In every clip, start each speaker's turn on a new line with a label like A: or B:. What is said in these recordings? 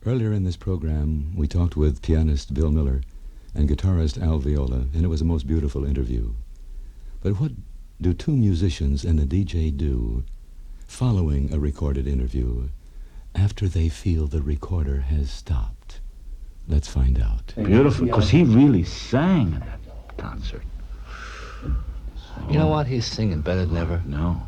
A: Earlier in this program, we talked with pianist Bill Miller and guitarist Al Viola, and it was a most beautiful interview. But what do two musicians and a DJ do following a recorded interview after they feel the recorder has stopped? Let's find out.
B: Beautiful, because he really sang in that concert.
C: You know what? He's singing better than ever.
B: No.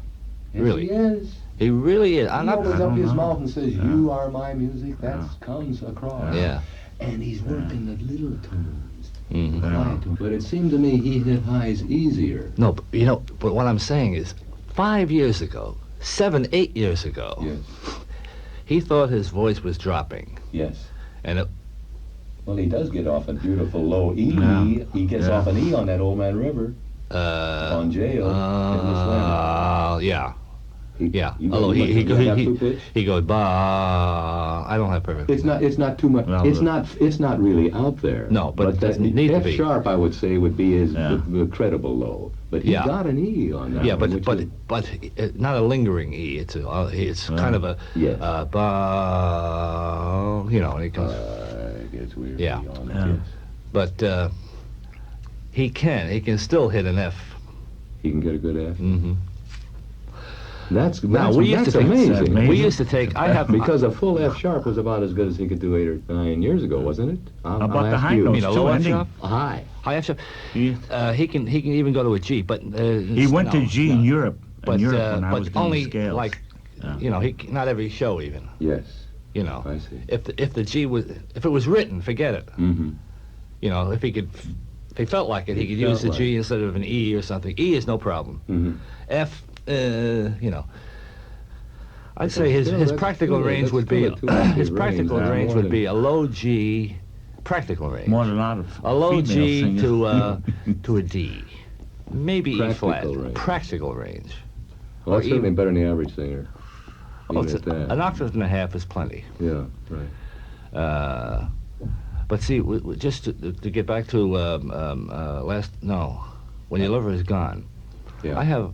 D: Yes,
C: Really?
D: he is.
C: He really is.
D: He opens up his mouth and says, "You are my music." That comes across.
C: Yeah.
D: And he's working the little tunes,
C: Mhm.
D: quiet tunes. But it seemed to me he hit highs easier.
C: No, but what I'm saying is, 5 years ago, 7, 8 years ago,
D: Yes.
C: he thought his voice was dropping.
D: Yes.
C: And it,
D: Well, he does get off a beautiful low E.
B: Yeah.
D: He gets
B: Yeah.
D: off an E on that Old Man River. On Jail. in the Slam.
C: yeah.
D: He-
C: Yeah.
D: You
C: Although
D: you
C: he
D: have two pitch?
C: goes, bah. I don't have perfect.
D: It's not too much.
B: Well,
D: it's not really out there.
C: No, but it
D: that
C: doesn't need to
D: F
C: be.
D: sharp, I would say, would be his
B: Yeah.
D: the credible low. But he
C: Yeah.
D: got an E on that.
C: Yeah,
D: one,
C: but
D: which
C: but
D: is-
C: but not a lingering E. It's kind of a
D: Yes.
C: bah. And it comes.
D: It gets weird.
C: Yeah.
D: On it,
B: Yeah.
D: yes.
C: But he can still hit an F.
D: He can get a good F.
C: Mm-hmm.
D: That's
C: We used to take
D: amazing.
C: We used to take. I have
D: Because a full F sharp was about as good as he could do 8 or 9 years ago, wasn't it?
B: How about the high notes,
C: You know,
B: too,
C: low F
B: ending?
C: sharp?
D: High.
C: High F sharp.
B: He,
C: He can even go to a G, but
B: he went to G in Europe.
C: But
B: when I was
C: but
B: doing
C: only
B: scales.
C: like
B: Yeah.
C: he not every show even.
D: Yes. I see.
C: If the G was if it was written, forget it.
D: Mm-hmm.
C: If he felt like it, he could use the
D: felt
C: G instead of an E or something. E is no problem.
D: Mm-hmm.
C: F, I'd say his
D: that's
C: practical
D: still a-
C: range
D: that's
C: would be
D: still a two-octave
C: his
D: range,
C: practical
D: not
C: range
D: more
C: would
D: than-
C: be a low G, practical range.
B: More than a lot of
C: A low
B: female
C: G
B: singers.
C: to a D, maybe E flat.
D: Practical range.
C: Practical range.
D: Well, that's
C: Or
D: certainly
C: even-
D: better than the average singer.
C: Oh,
D: Even at that.
C: an octave and a half is plenty.
D: Yeah, right.
C: But see, just to get back to when your liver is gone.
D: Yeah.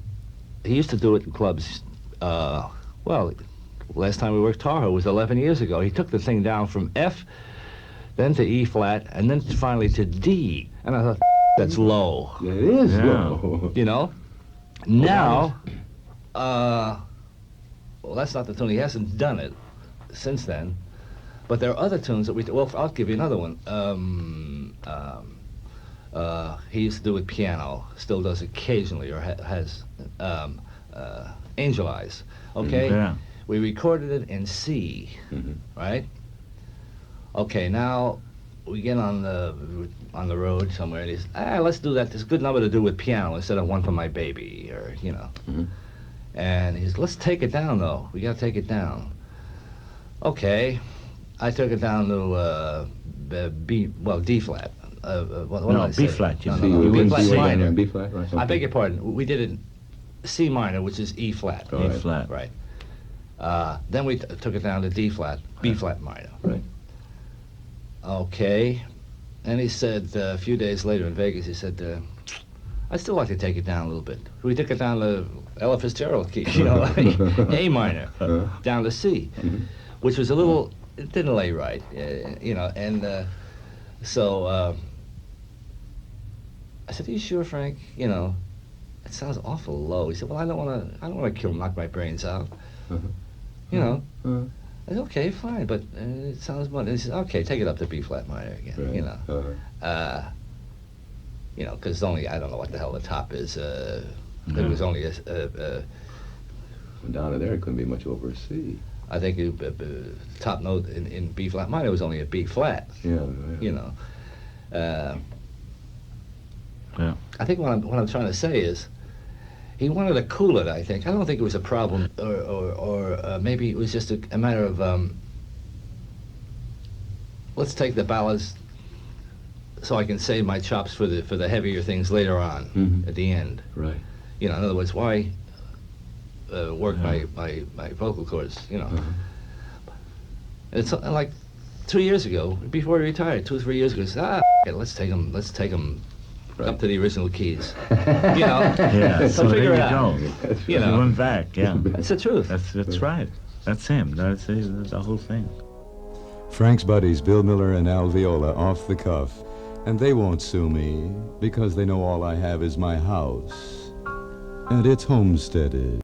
C: He used to do it in clubs. Last time we worked Tahoe was 11 years ago. He took the thing down from F, then to E flat, and then finally to D. And I thought, that's low.
D: It is
B: Yeah.
D: low.
C: Now, that's not the tune. He hasn't done it since then. But there are other tunes that I'll give you another one. He used to do it piano, still does occasionally, or has Angel Eyes. Okay?
B: Yeah.
C: We recorded it in C,
D: Mhm.
C: right? Okay, now we get on the road somewhere, and he's, let's do that. It's a good number to do with piano instead of One for My Baby, or,
D: Mhm.
C: And he's, let's take it down, though. We got to take it down. Okay. I took it down to D flat. What did
B: No,
C: I
B: B
C: say?
B: flat, you
C: No,
B: said.
C: no,
B: You
C: B
B: went
C: flat
B: C
C: minor.
D: B flat, right?
C: I beg your pardon. We did it in C minor, which is E flat.
D: All right.
B: E flat.
C: Right. Then we took it down to D flat, B flat minor.
D: Right.
C: Okay. And he said a few days later in Vegas, he said, I'd still like to take it down a little bit. We took it down to Ella Fitzgerald key, A minor, down to C, which was a little, it didn't lay right, and so I said, are you sure, Frank? It sounds awful low. He said, well, I don't want to knock my brains out.
D: Uh-huh.
C: I said, okay, fine, but it sounds much. He said, okay, take it up to B flat minor again,
D: Right.
C: because only, I don't know what the hell the top is. It was only
D: Down to there, it couldn't be much over a C.
C: I think top note in B flat minor was only a B flat.
D: Yeah.
B: Yeah.
C: I think what I'm trying to say is, he wanted to cool it. I think. I don't think it was a problem, or maybe it was just a matter of let's take the ballads so I can save my chops for the heavier things later on at the end.
D: Right.
C: In other words, why work my vocal cords? It's like 2 years ago, before he retired, 2 or 3 years ago, he said, let's take them up to the original keys.
B: Yeah,
C: So figure
B: there
C: it
B: you
C: out.
B: go.
C: You
B: He
C: know.
B: went back, yeah.
C: That's the truth.
B: That's right. That's him. That's the whole thing.
A: Frank's buddies, Bill Miller and Al Viola, off the cuff. And they won't sue me because they know all I have is my house. And it's homesteaded.